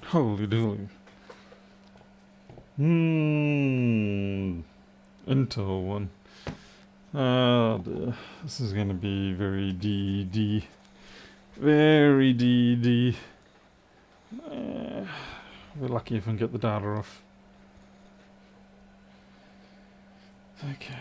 Holy dooly. Intel one. Oh dear. This is going to be very DD. Very DD. We're lucky if we can get the data off. Okay.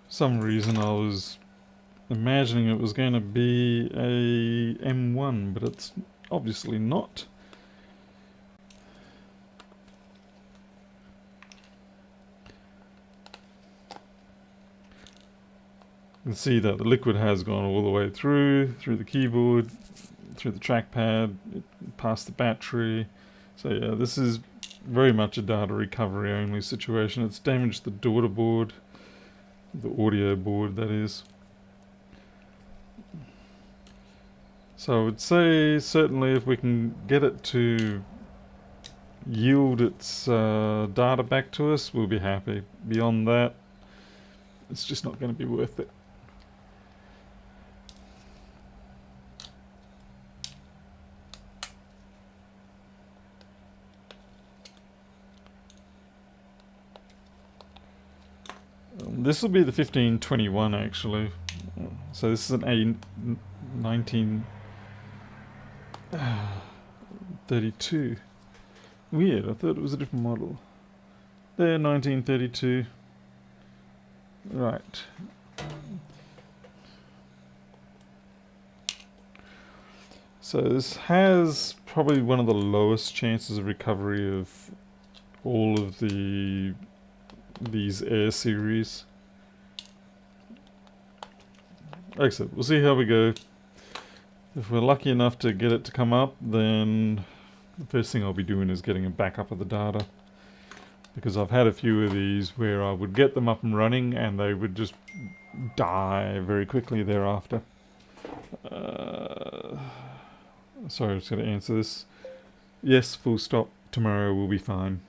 Some reason I was imagining it was going to be a M1, but it's obviously not. You can see that the liquid has gone all the way through the keyboard, through the trackpad, past the battery. So yeah, this is very much a data recovery only situation. It's damaged the daughter board, the audio board that is. So I would say certainly if we can get it to yield its data back to us, we'll be happy. Beyond that, it's just not going to be worth it. This will be the 1521 actually. So this is an A1932. Weird, I thought it was a different model. There, 1932. Right. So this has probably one of the lowest chances of recovery of all of these Air series. Like I said, we'll see how we go. If we're lucky enough to get it to come up, then the first thing I'll be doing is getting a backup of the data. Because I've had a few of these where I would get them up and running and they would just die very quickly thereafter. Sorry, I was going to answer this. Yes, full stop. Tomorrow will be fine.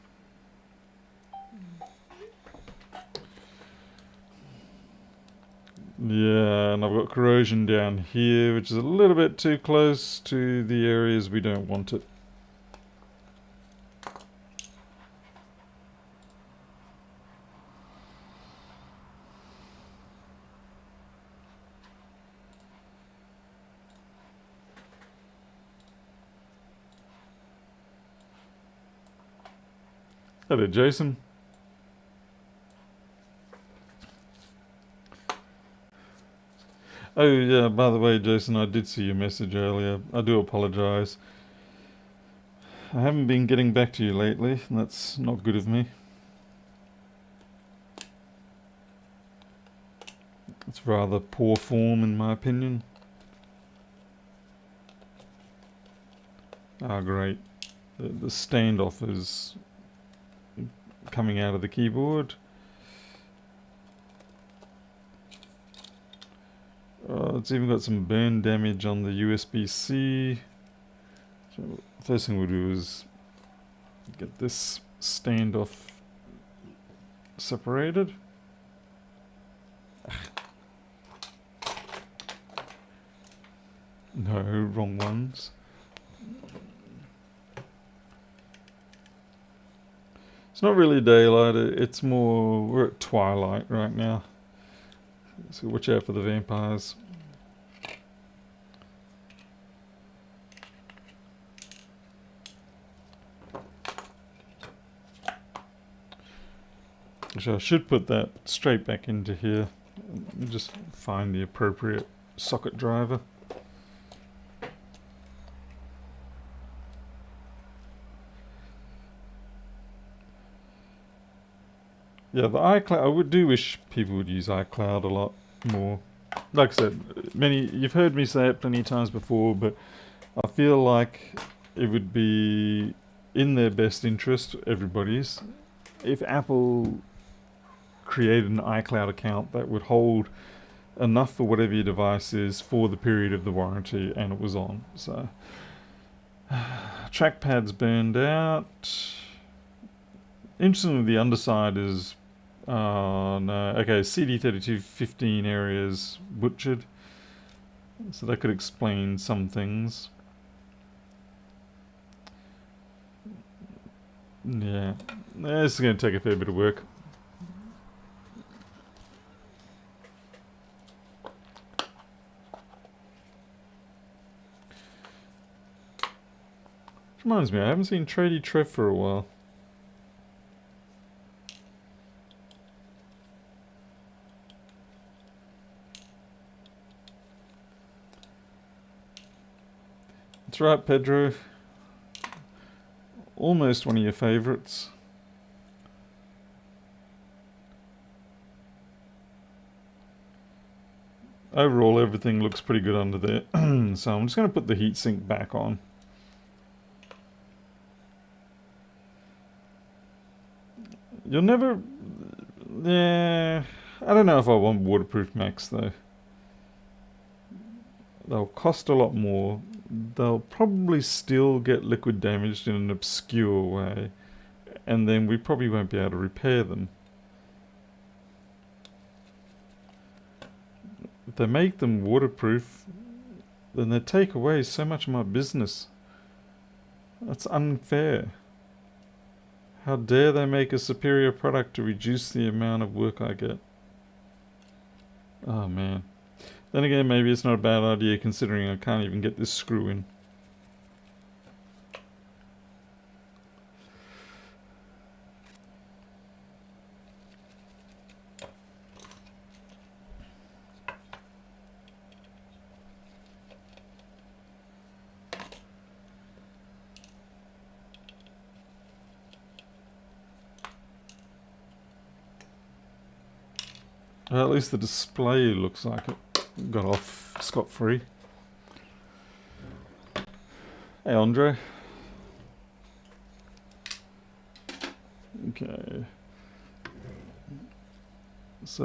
Yeah, and I've got corrosion down here, which is a little bit too close to the areas we don't want it. Hello, Jason. Oh yeah, by the way, Jason, I did see your message earlier. I do apologise. I haven't been getting back to you lately, and that's not good of me. It's rather poor form in my opinion. Ah, great. The standoff is coming out of the keyboard. It's even got some burn damage on the USB-C. So first thing we'll do is get this standoff separated. No, wrong ones. It's not really daylight, it's more, we're at twilight right now. So watch out for the vampires. Actually, I should put that straight back into here. Just find the appropriate socket driver. Yeah, the iCloud, I do wish people would use iCloud a lot more. Like I said, you've heard me say it plenty of times before, but I feel like it would be in their best interest, everybody's, if Apple created an iCloud account that would hold enough for whatever your device is for the period of the warranty, and it was on. So, trackpad's burned out. Interestingly, the underside is no. Okay, CD32 15 areas butchered. So that could explain some things. Yeah. This is going to take a fair bit of work. Which reminds me, I haven't seen Tradie Trev for a while. That's right, Pedro. Almost one of your favourites. Overall, everything looks pretty good under there. So I'm just going to put the heatsink back on. You'll never... Yeah... I don't know if I want waterproof Macs, though. They'll cost a lot more. They'll probably still get liquid damaged in an obscure way. And then we probably won't be able to repair them. If they make them waterproof, then they take away so much of my business. That's unfair. How dare they make a superior product to reduce the amount of work I get? Oh man. Then again, maybe it's not a bad idea considering I can't even get this screw in. Well, at least the display looks like it got off scot-free. Hey, Andre. Okay. So,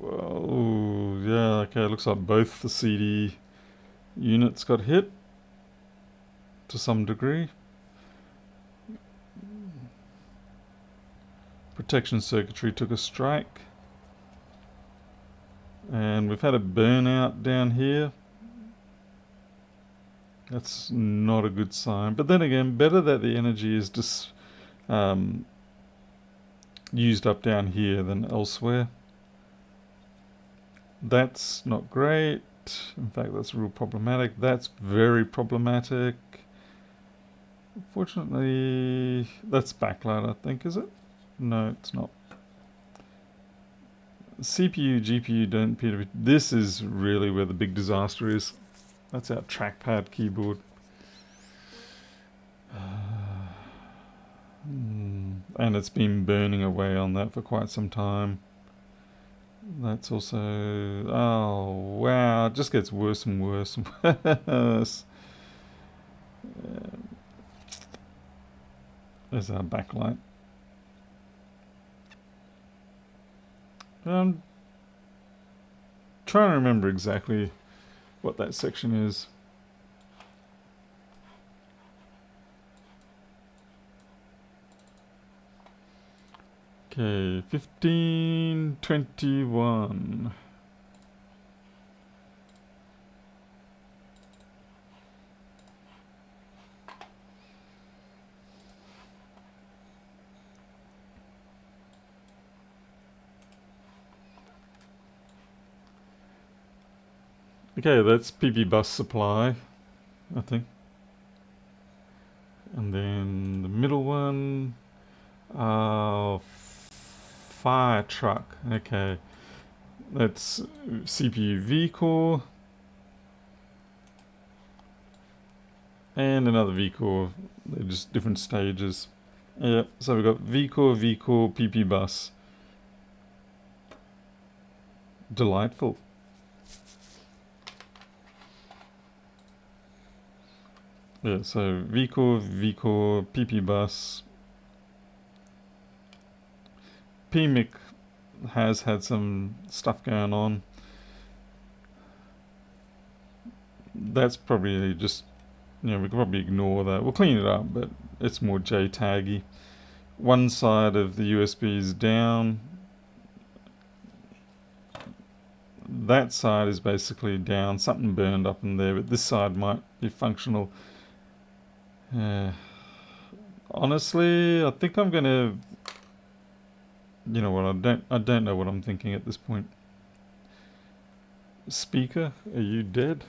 oh, yeah, okay, it looks like both the CD units got hit to some degree. Protection circuitry took a strike. And we've had a burnout down here. That's not a good sign. But then again, better that the energy is just used up down here than elsewhere. That's not great. In fact, that's real problematic. That's very problematic. Fortunately, that's backlight, I think, is it? No, it's not. CPU, GPU don't appear to be... This is really where the big disaster is. That's our trackpad keyboard. And it's been burning away on that for quite some time. That's also... Oh, wow. It just gets worse and worse and worse. There's our backlight. I'm trying to remember exactly what that section is. Okay, 1521. Okay, that's PP bus supply, I think. And then the middle one, fire truck. Okay, that's CPU V core and another V core. They're just different stages. Yep. So we've got V core, PP bus. Delightful. Yeah, so vCore, PP bus. PMIC has had some stuff going on. That's probably just, we can probably ignore that. We'll clean it up, but it's more JTAGgy. one side of the USB is down. That side is basically down. Something burned up in there, but this side might be functional. Honestly, I think I'm gonna. You know what? I don't know what I'm thinking at this point. Speaker, are you dead?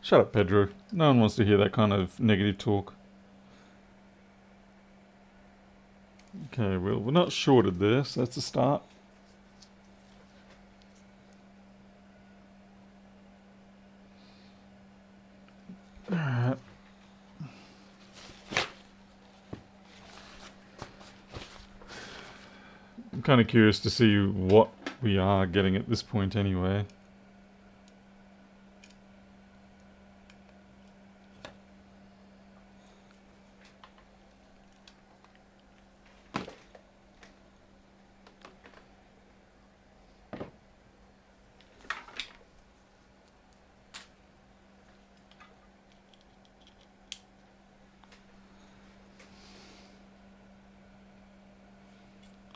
Shut up, Pedro. No one wants to hear that kind of negative talk. Okay, well, we're not shorted there, so that's a start. Alright. I'm kind of curious to see what we are getting at this point anyway.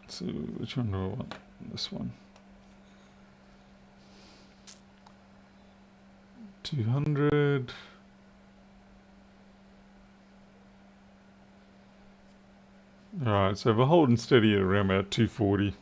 So, which one do I want? This one. 200. Alright, so we're holding steady at around about 240.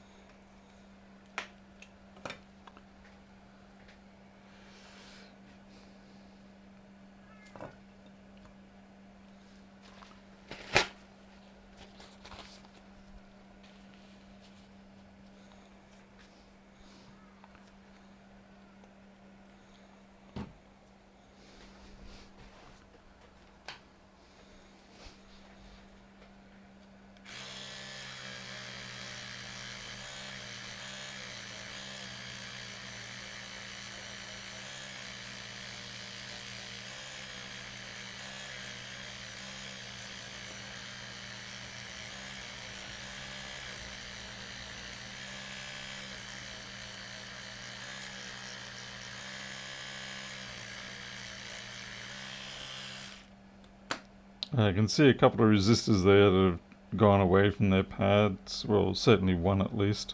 I can see a couple of resistors there that have gone away from their pads. Well, certainly one at least.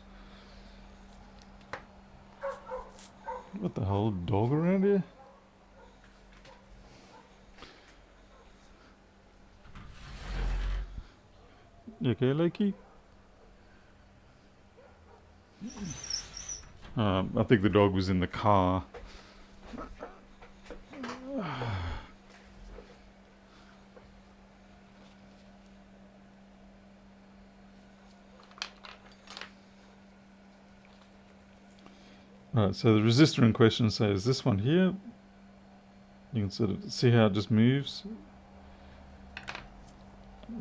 What the hell? Dog around here? You okay, Lakey? I think the dog was in the car. Right, so the resistor in question says this one here. You can sort of see how it just moves.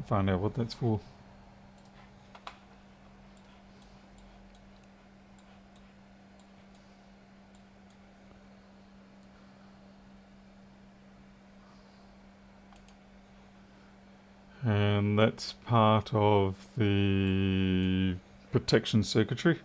Find out what that's for. And that's part of the protection circuitry.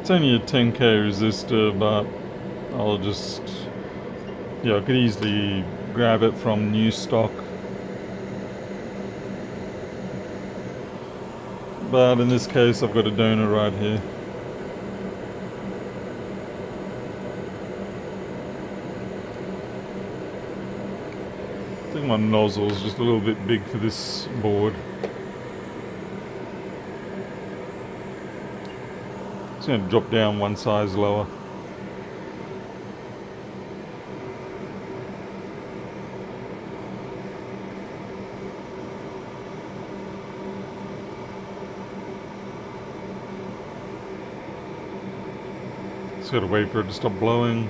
It's only a 10k resistor, but I'll just, yeah, I could easily grab it from new stock. But in this case, I've got a donor right here. I think my nozzle is just a little bit big for this board. It's going to drop down one size lower. Just got to wait for it to stop blowing.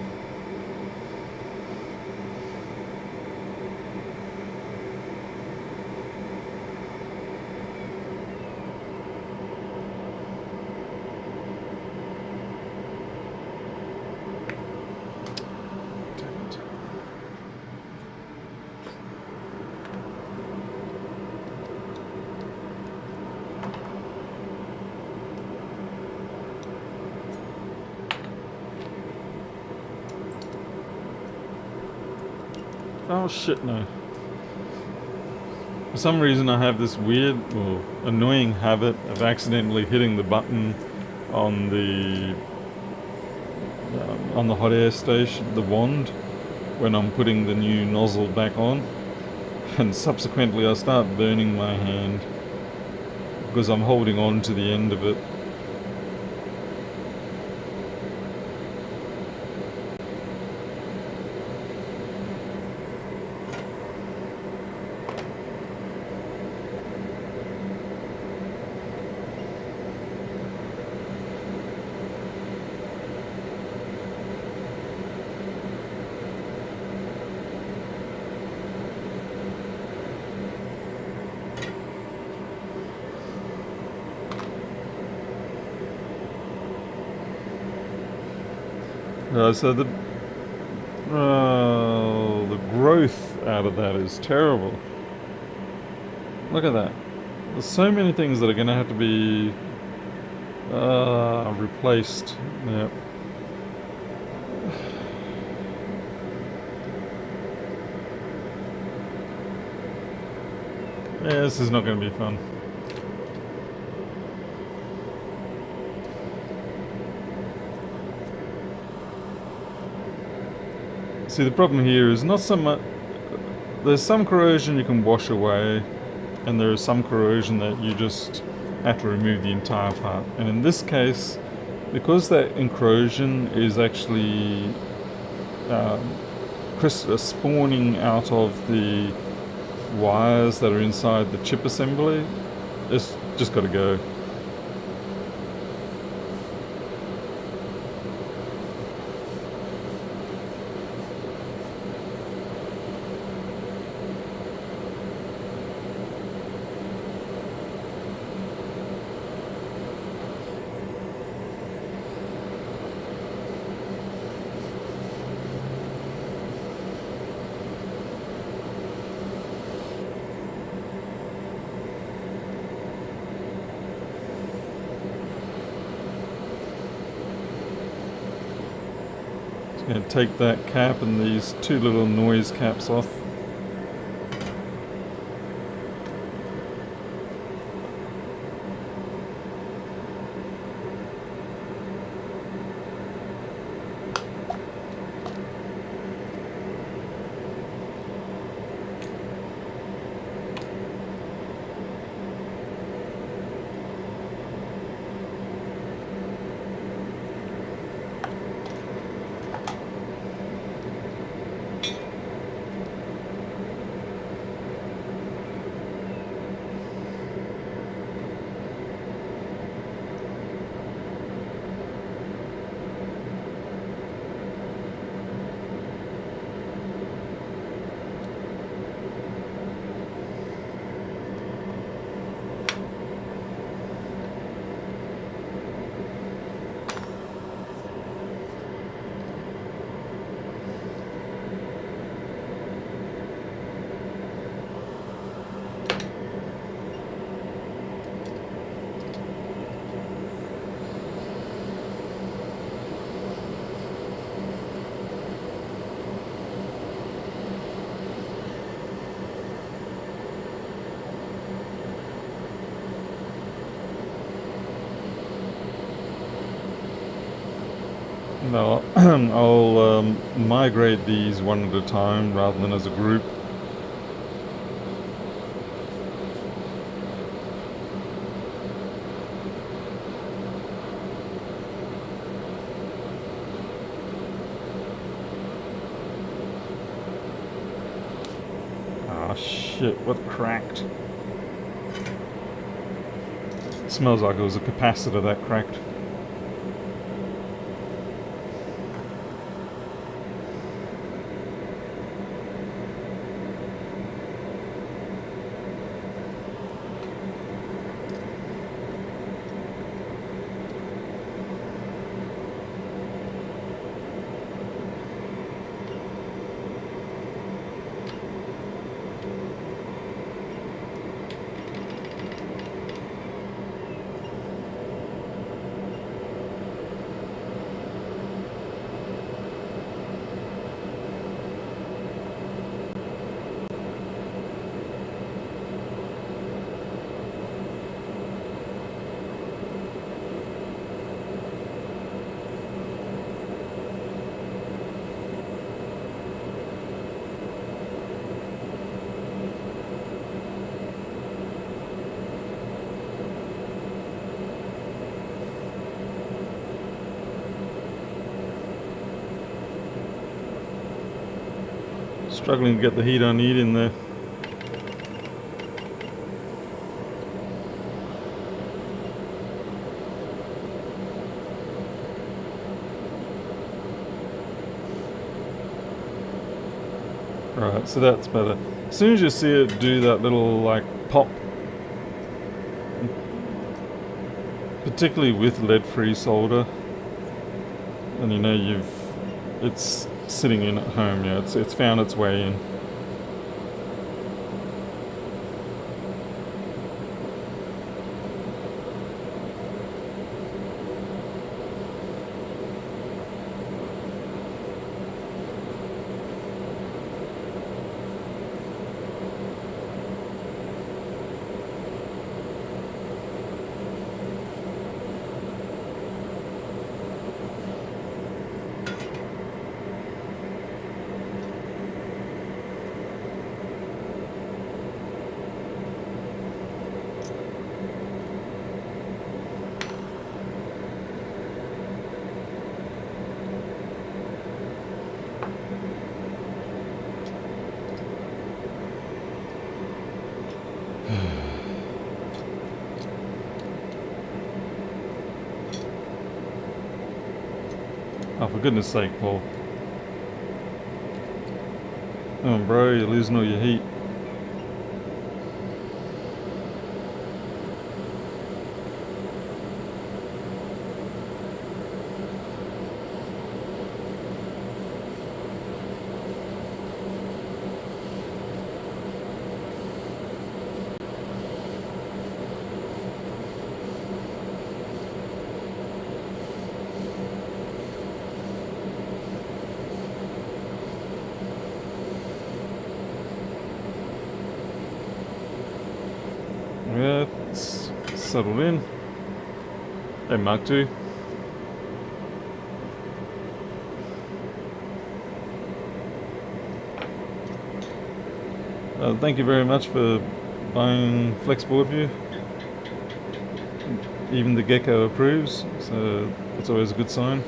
Oh shit, no. For some reason I have this weird or annoying habit of accidentally hitting the button on the hot air station, the wand, when I'm putting the new nozzle back on, and subsequently I start burning my hand because I'm holding on to the end of it. So the growth out of that is terrible. Look at that. There's so many things that are going to have to be replaced. Yeah. Yeah, this is not going to be fun. See, the problem here is not so much. There's some corrosion you can wash away, and there is some corrosion that you just have to remove the entire part. And in this case, because that encrosion is actually spawning out of the wires that are inside the chip assembly, it's just got to go. Going to take that cap and these two little noise caps off. No, I'll migrate these one at a time rather than as a group. Ah, shit, what cracked? It smells like it was a capacitor that cracked. Struggling to get the heat I need in there. Right, so that's better. As soon as you see it do that little like pop, particularly with lead-free solder, and you know it's sitting in at home. Yeah, it's found its way in. Oh, for goodness sake, Paul. Oh, bro, you're losing all your heat. Yeah, it's settled in. Hey, Mark 2. Thank you very much for buying Flexboard View. Even the gecko approves, so it's always a good sign.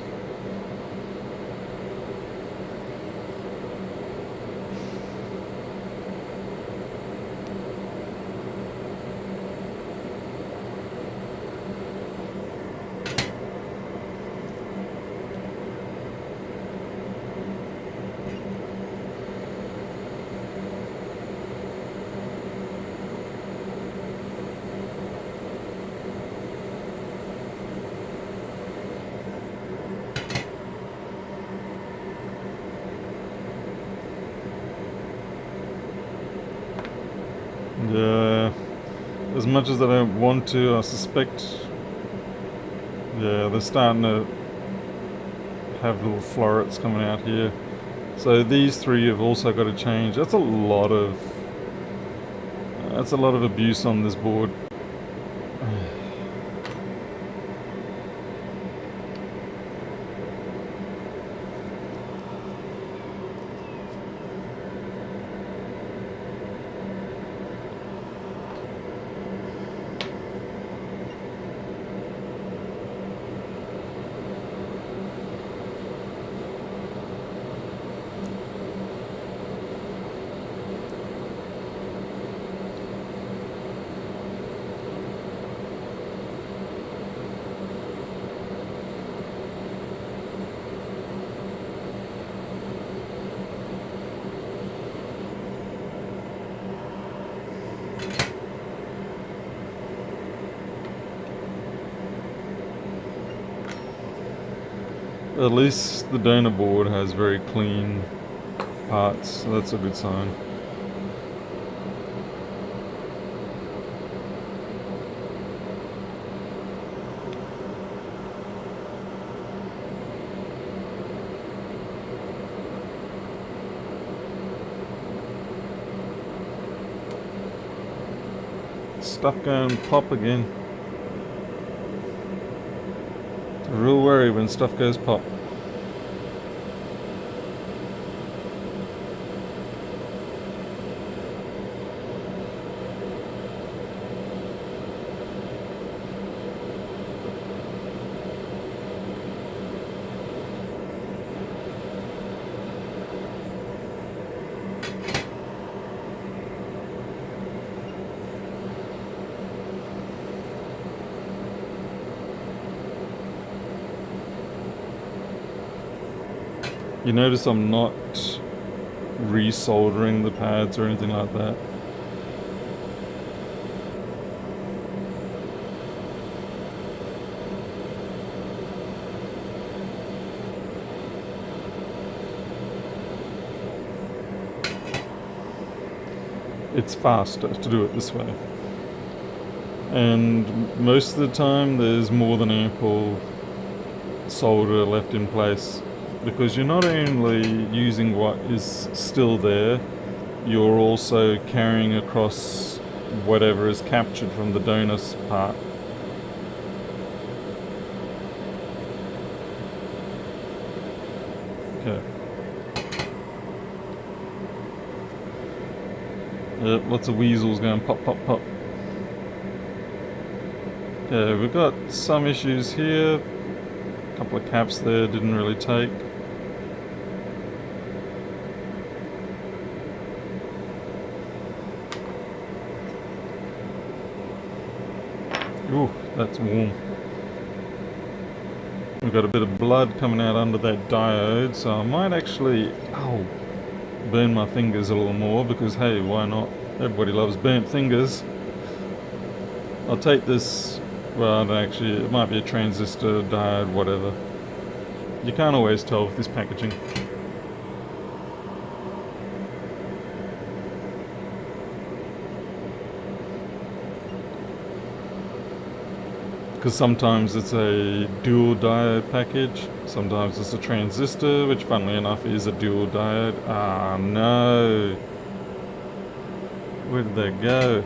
Yeah, as much as I don't want to, I suspect, yeah, they're starting to have little florets coming out here. So these three have also got to change. That's a lot of abuse on this board. At least the donor board has very clean parts, so that's a good sign. Stuff going pop again. It's a real worry when stuff goes pop. You notice I'm not resoldering the pads or anything like that. It's faster to do it this way. And most of the time there's more than ample solder left in place, because you're not only using what is still there, you're also carrying across whatever is captured from the donor part. Okay. Yep, lots of weasels going pop, pop, pop. Okay, we've got some issues here. A couple of caps there didn't really take. Ooh, that's warm. We've got a bit of blood coming out under that diode, so I might actually, burn my fingers a little more, because hey, why not? Everybody loves burnt fingers. I'll take this, well, actually, it might be a transistor, diode, whatever. You can't always tell with this packaging. Because sometimes it's a dual diode package, sometimes it's a transistor, which funnily enough is a dual diode. Ah, no. Where did that go?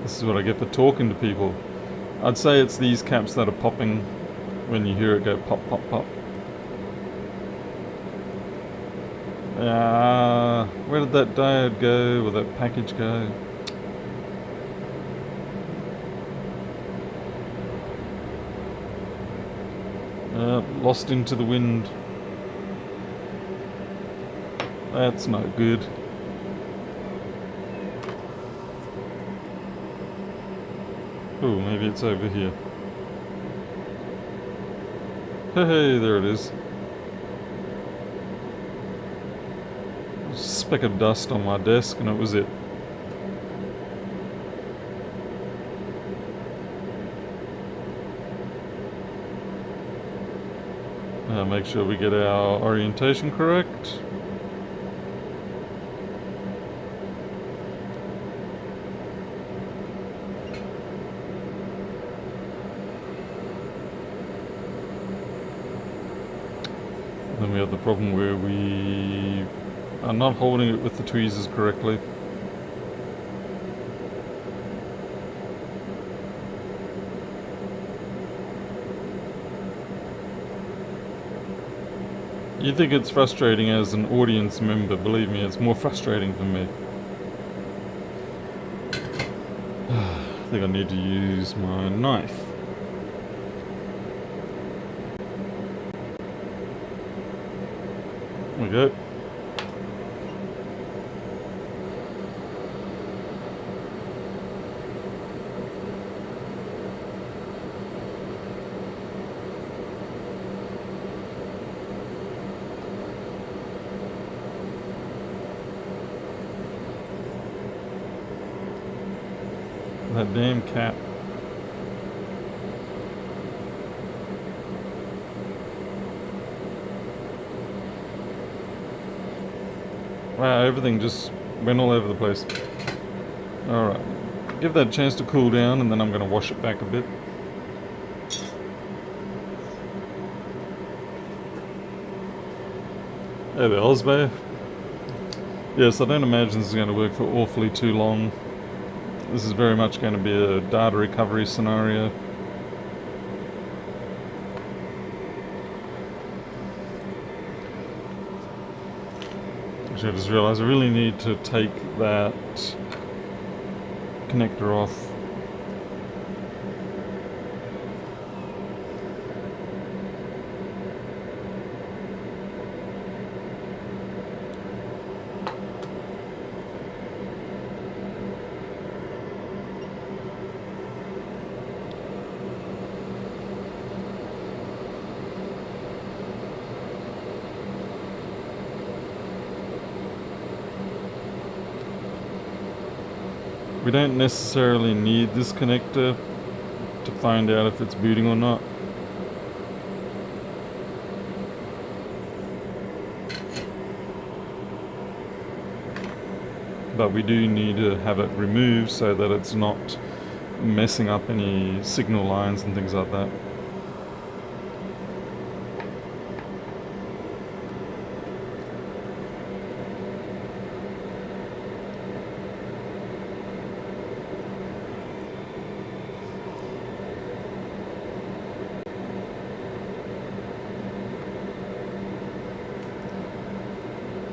This is what I get for talking to people. I'd say it's these caps that are popping when you hear it go pop, pop, pop. Ah, where did that diode go, or that package go? Lost into the wind. That's no good. Oh, maybe it's over here. Hey, there it is. A speck of dust on my desk and it was it. Make sure we get our orientation correct. Then we have the problem where we are not holding it with the tweezers correctly. You think it's frustrating as an audience member, believe me, it's more frustrating for me. I think I need to use my knife. There we go. That damn cap. Wow, everything just went all over the place. Alright, give that a chance to cool down and then I'm going to wash it back a bit. There, the Osmo. Yes, I don't imagine this is going to work for awfully too long. This is very much going to be a data recovery scenario. Actually, I just realised I really need to take that connector off. We don't necessarily need this connector to find out if it's booting or not. But we do need to have it removed so that it's not messing up any signal lines and things like that.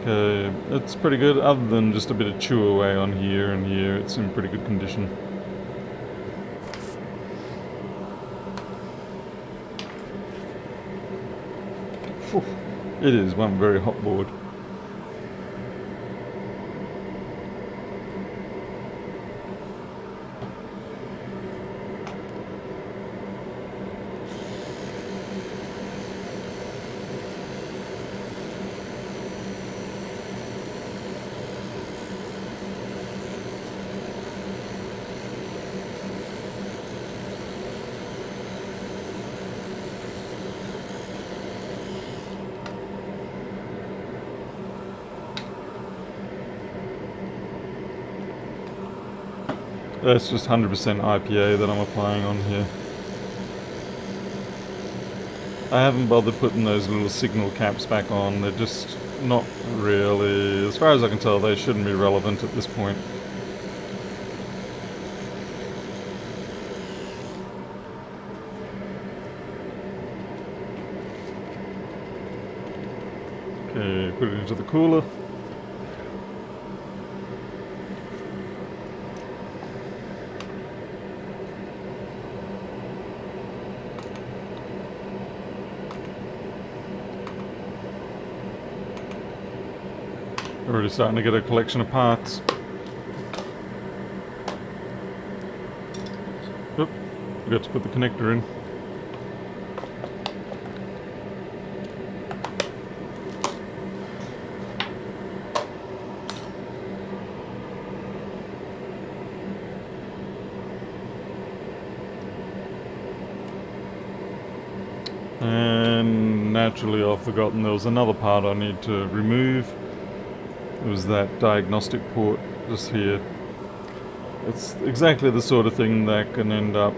Okay, it's pretty good, other than just a bit of chew away on here and here. It's in pretty good condition. Whew. It is one very hot board. That's just 100% IPA that I'm applying on here. I haven't bothered putting those little signal caps back on. They're just not really, as far as I can tell, they shouldn't be relevant at this point. Okay, put it into the cooler. Already starting to get a collection of parts. Oop, forgot to put the connector in. And naturally I've forgotten there was another part I need to remove. It was that diagnostic port just here. It's exactly the sort of thing that can end up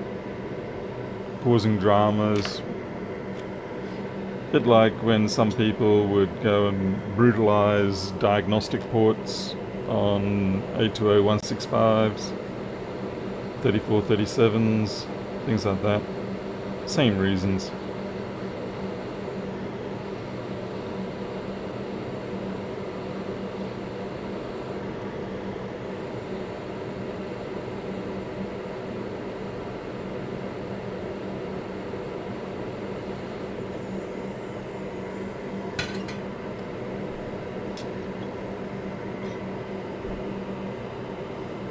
causing dramas. A bit like when some people would go and brutalize diagnostic ports on 820165s, 3437s, things like that. Same reasons.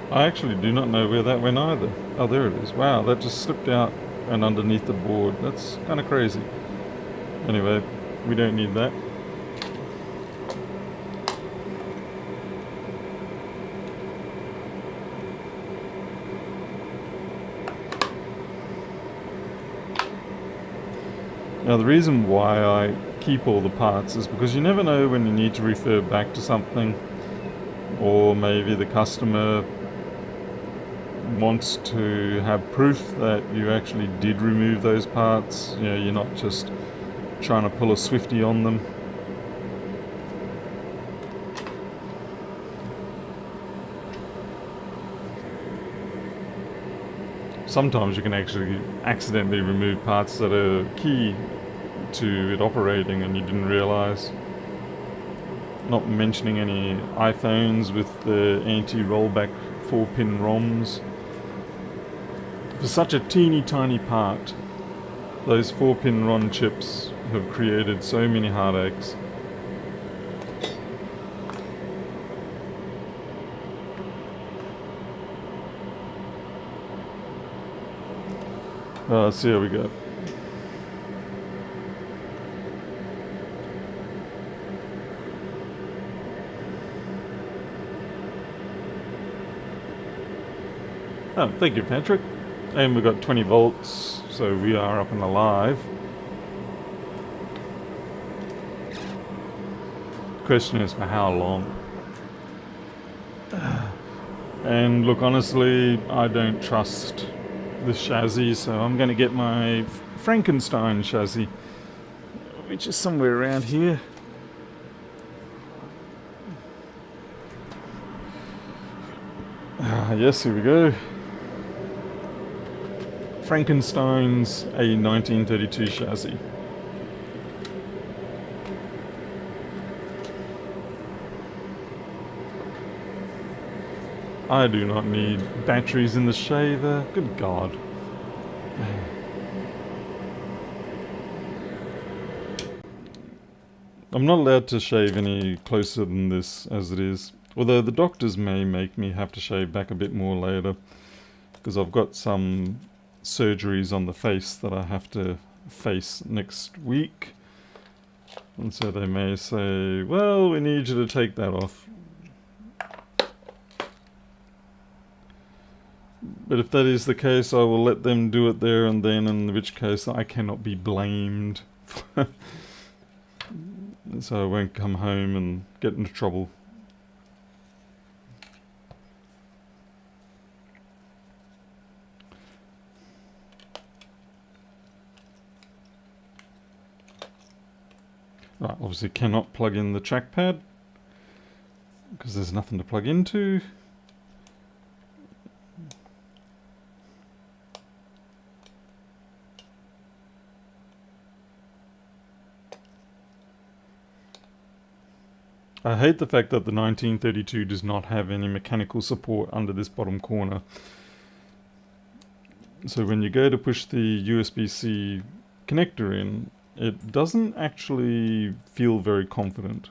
I actually do not know where that went either. Oh, there it is. Wow, that just slipped out and underneath the board. That's kind of crazy. Anyway, we don't need that. Now the reason why I keep all the parts is because you never know when you need to refer back to something. or maybe the customer wants to have proof that you actually did remove those parts. You know, you're not just trying to pull a Swifty on them. Sometimes you can actually accidentally remove parts that are key to it operating and you didn't realize. Not mentioning any iPhones with the anti-rollback 4-pin ROMs. For such a teeny tiny part, those 4-pin ROM chips have created so many heartaches. Let's see how we go. Oh, thank you, Patrick. And we've got 20 volts, so we are up and alive. Question is for how long? And look, honestly, I don't trust this chassis, so I'm going to get my Frankenstein chassis, which is somewhere around here. Yes, here we go. Frankenstein's a 1932 chassis. I do not need batteries in the shaver. Good God. I'm not allowed to shave any closer than this as it is. Although the doctors may make me have to shave back a bit more later. Because I've got some surgeries on the face that I have to face next week. And so they may say, well, we need you to take that off. But if that is the case, I will let them do it there and then, in which case I cannot be blamed. So I won't come home and get into trouble. Right, obviously cannot plug in the trackpad because there's nothing to plug into. I hate the fact that the 1932 does not have any mechanical support under this bottom corner. So when you go to push the USB-C connector in, it doesn't actually feel very confident.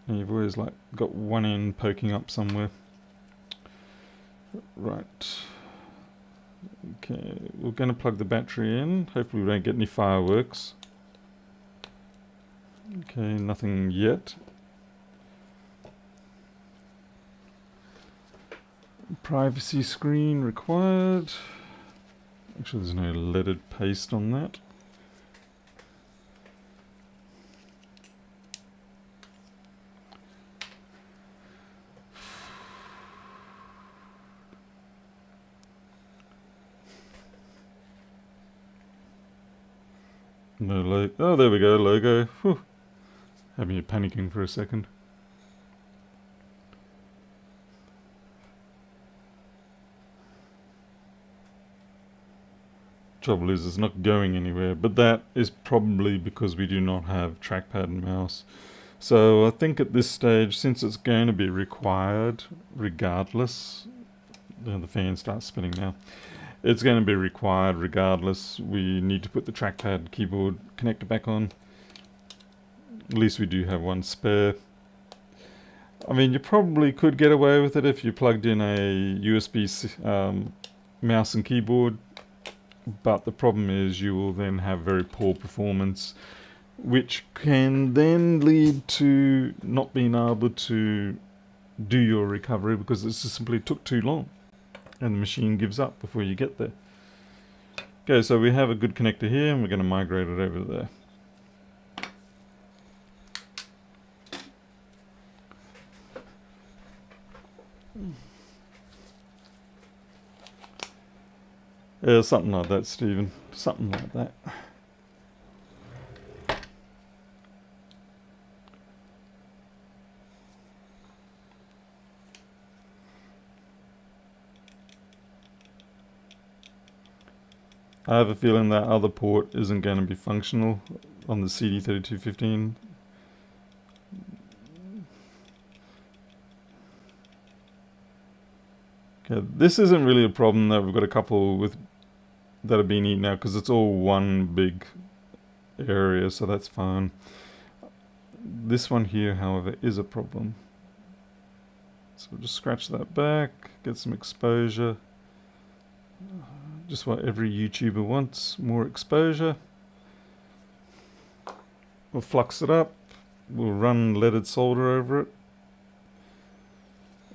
And you've always like got one end poking up somewhere. Right. Okay, we're going to plug the battery in. Hopefully we don't get any fireworks. Okay, nothing yet. Privacy screen required. Actually, there's no leaded paste on that. No logo. Oh, there we go, logo. Whew. Had me panicking for a second. Trouble is, it's not going anywhere, but that is probably because we do not have trackpad and mouse. So I think at this stage, since it's going to be required regardless, the fan starts spinning now. It's going to be required regardless. We need to put the trackpad keyboard connector back on. At least we do have one spare. I mean, you probably could get away with it if you plugged in a USB mouse and keyboard. But the problem is you will then have very poor performance, which can then lead to not being able to do your recovery because it just simply took too long and the machine gives up before you get there. Okay, so we have a good connector here and we're going to migrate it over there. Yeah, something like that, Stephen. Something like that. I have a feeling that other port isn't going to be functional on the CD3215. Okay, this isn't really a problem that we've got a couple with that are being eaten out because it's all one big area, so that's fine. This one here, however, is a problem. So we'll just scratch that back, get some exposure. Just what every YouTuber wants, more exposure. We'll flux it up, we'll run leaded solder over it,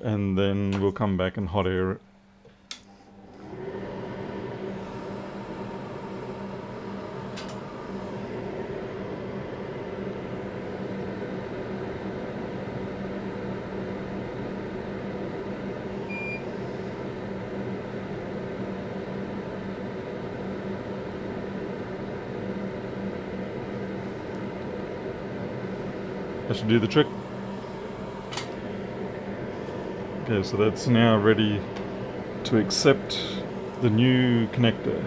and then we'll come back and hot air it. That should do the trick. Okay, so that's now ready to accept the new connector.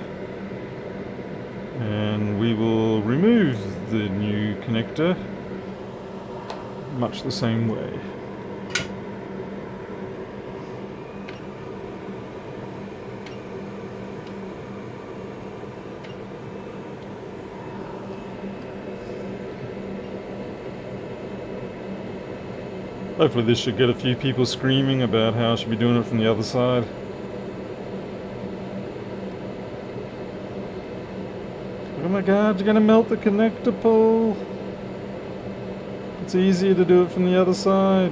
And we will remove the new connector much the same way. Hopefully this should get a few people screaming about how I should be doing it from the other side. Oh my god, you're gonna melt the connector pole! It's easier to do it from the other side.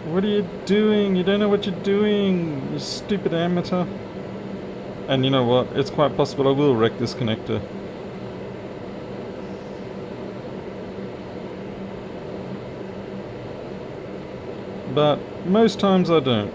What are you doing? You don't know what you're doing, you stupid amateur. And you know what? It's quite possible I will wreck this connector. But most times I don't.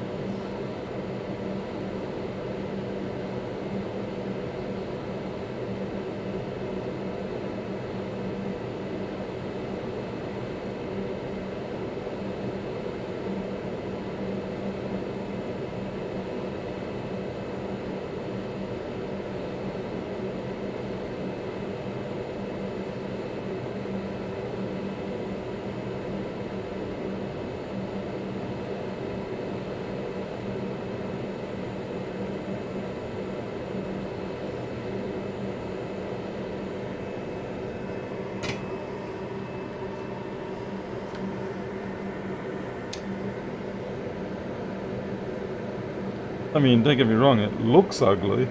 I mean, don't get me wrong, it looks ugly,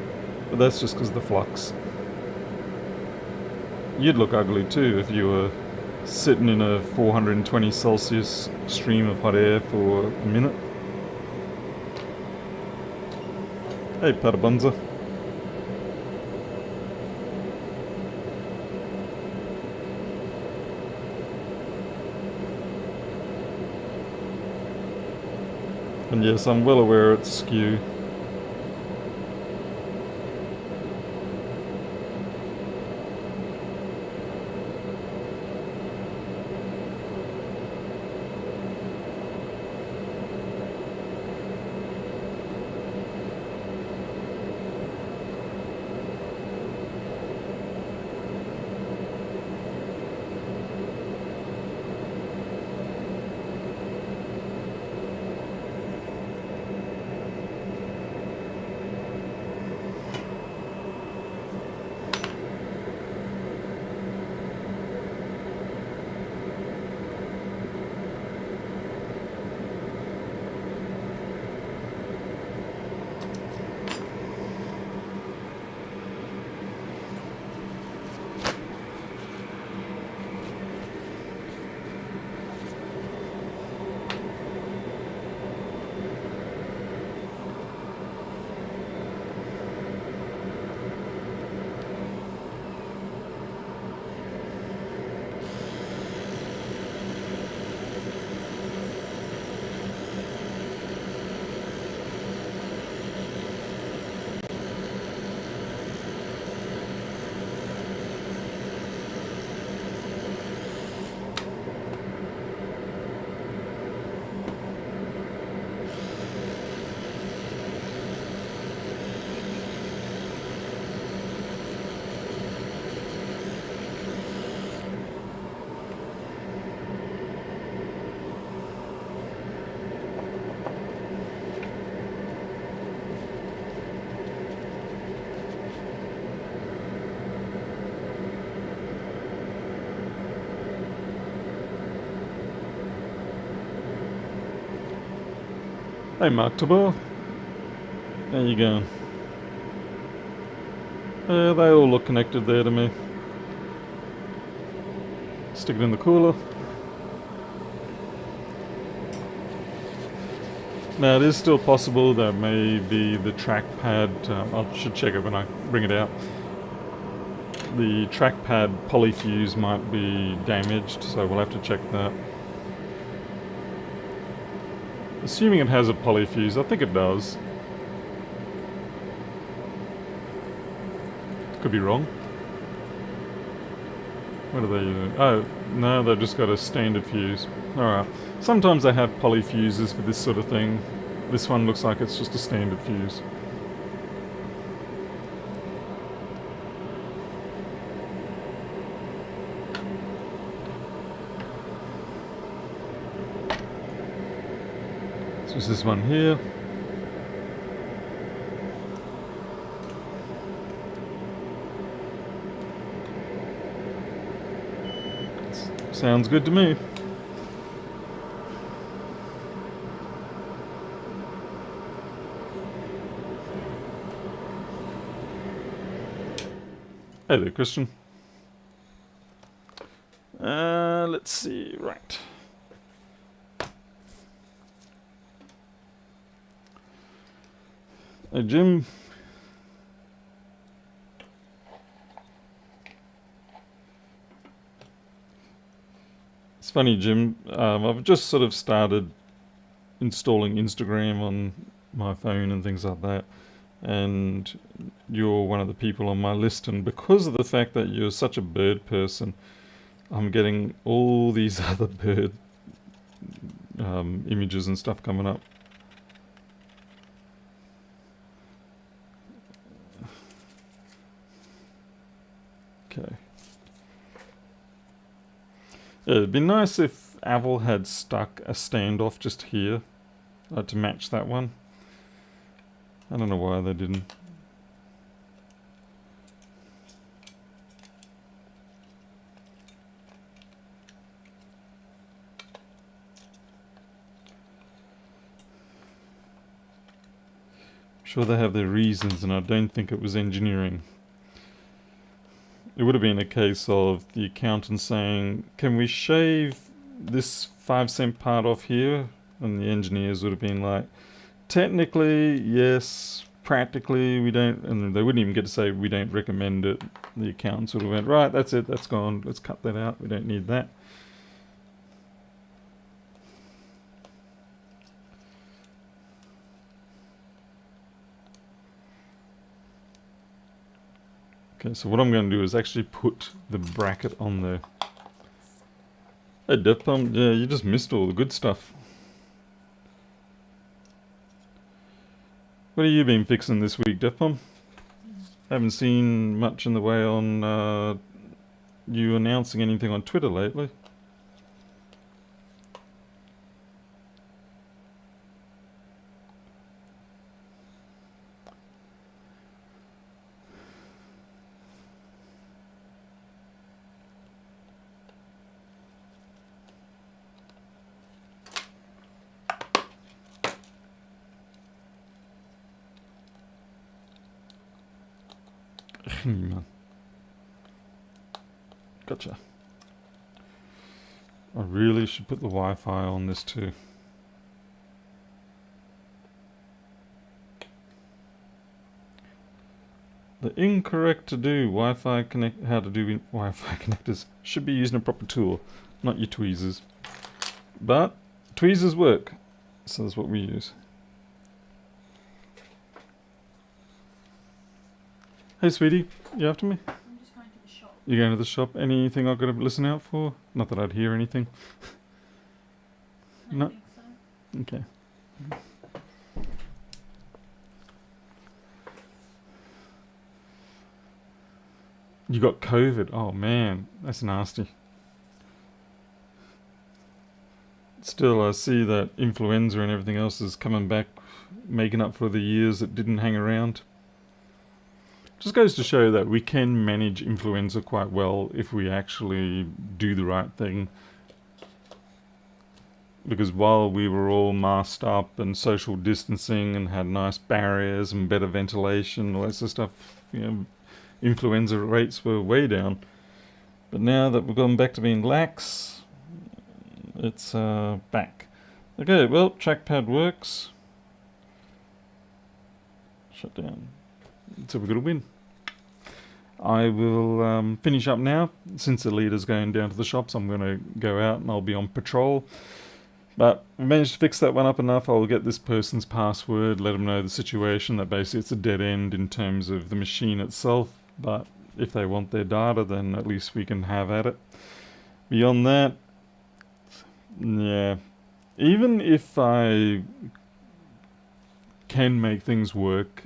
but that's just because of the flux. You'd look ugly too if you were sitting in a 420 Celsius stream of hot air for a minute. Hey, Patabunza. And yes, I'm well aware it's skew. Hey, Mark Tabor. How you going? They all look connected there to me. Stick it in the cooler. Now, it is still possible that maybe the trackpad, I should check it when I bring it out. The trackpad polyfuse might be damaged, so we'll have to check that. Assuming it has a polyfuse, I think it does. Could be wrong. What are they using? Oh, no, they've just got a standard fuse. Alright. Sometimes they have polyfuses for this sort of thing. This one looks like it's just a standard fuse. So it's this one here. Sounds good to me. Hey there, Christian. Let's see, right. Hey, Jim. It's funny, Jim. I've just sort of started installing Instagram on my phone and things like that. And you're one of the people on my list. And because of the fact that you're such a bird person, I'm getting all these other bird images and stuff coming up. Okay. Yeah, it'd be nice if Apple had stuck a standoff just here to match that one. I don't know why they didn't. I'm sure they have their reasons, and I don't think it was engineering. It would have been a case of the accountant saying, can we shave this 5 cent part off here? And the engineers would have been like, technically, yes. Practically, we don't. And they wouldn't even get to say, we don't recommend it. The accountants would have went, right, that's it, that's gone. Let's cut that out. We don't need that. Okay, so what I'm going to do is actually put the bracket on there. Hey, Death Pump, yeah, you just missed all the good stuff. What have you been fixing this week, Death Pump? Haven't seen much in the way on you announcing anything on Twitter lately. Gotcha. I really should put the Wi-Fi on this too. The incorrect to do Wi-Fi connect. How to do Wi-Fi connectors should be using a proper tool, not your tweezers. But tweezers work, so that's what we use. Hey, sweetie, you after me? I'm just going to the shop. You going to the shop? Anything I've got to listen out for? Not that I'd hear anything. I No. think so. Okay. You got COVID. Oh man, that's nasty. Still, I see that influenza and everything else is coming back, making up for the years it didn't hang around. Just goes to show that we can manage influenza quite well if we actually do the right thing. because while we were all masked up and social distancing and had nice barriers and better ventilation, all that sort of stuff, influenza rates were way down. But now that we've gone back to being lax, it's back. Okay, well, trackpad works. Shut down. So we've got a win. I will finish up now. Since the leader's going down to the shops, I'm going to go out and I'll be on patrol. But we managed to fix that one up enough. I'll get this person's password, let them know the situation, that basically it's a dead end in terms of the machine itself. But if they want their data, then at least we can have at it. Beyond that, yeah, even if I can make things work,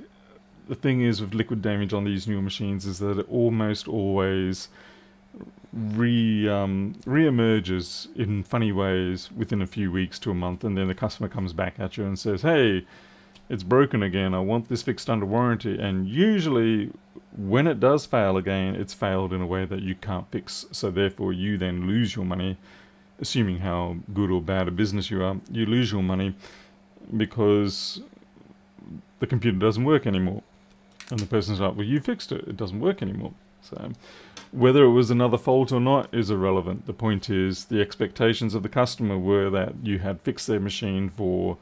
the thing is with liquid damage on these new machines is that it almost always re-emerges in funny ways within a few weeks to a month, and then the customer comes back at you and says, hey, it's broken again, I want this fixed under warranty. And usually when it does fail again, it's failed in a way that you can't fix, so therefore you then lose your money. Assuming how good or bad a business you are, you lose your money because the computer doesn't work anymore. And the person's like, well, you fixed it, it doesn't work anymore. So whether it was another fault or not is irrelevant. The point is the expectations of the customer were that you had fixed their machine for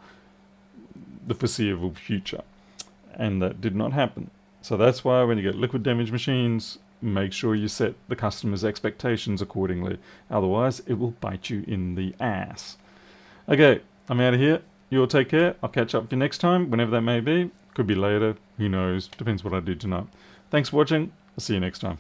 the foreseeable future. And that did not happen. So that's why when you get liquid damage machines, make sure you set the customer's expectations accordingly. Otherwise, it will bite you in the ass. Okay, I'm out of here. You all take care. I'll catch up with you next time, whenever that may be. Could be later. Who knows? Depends what I do tonight. Thanks for watching. I'll see you next time.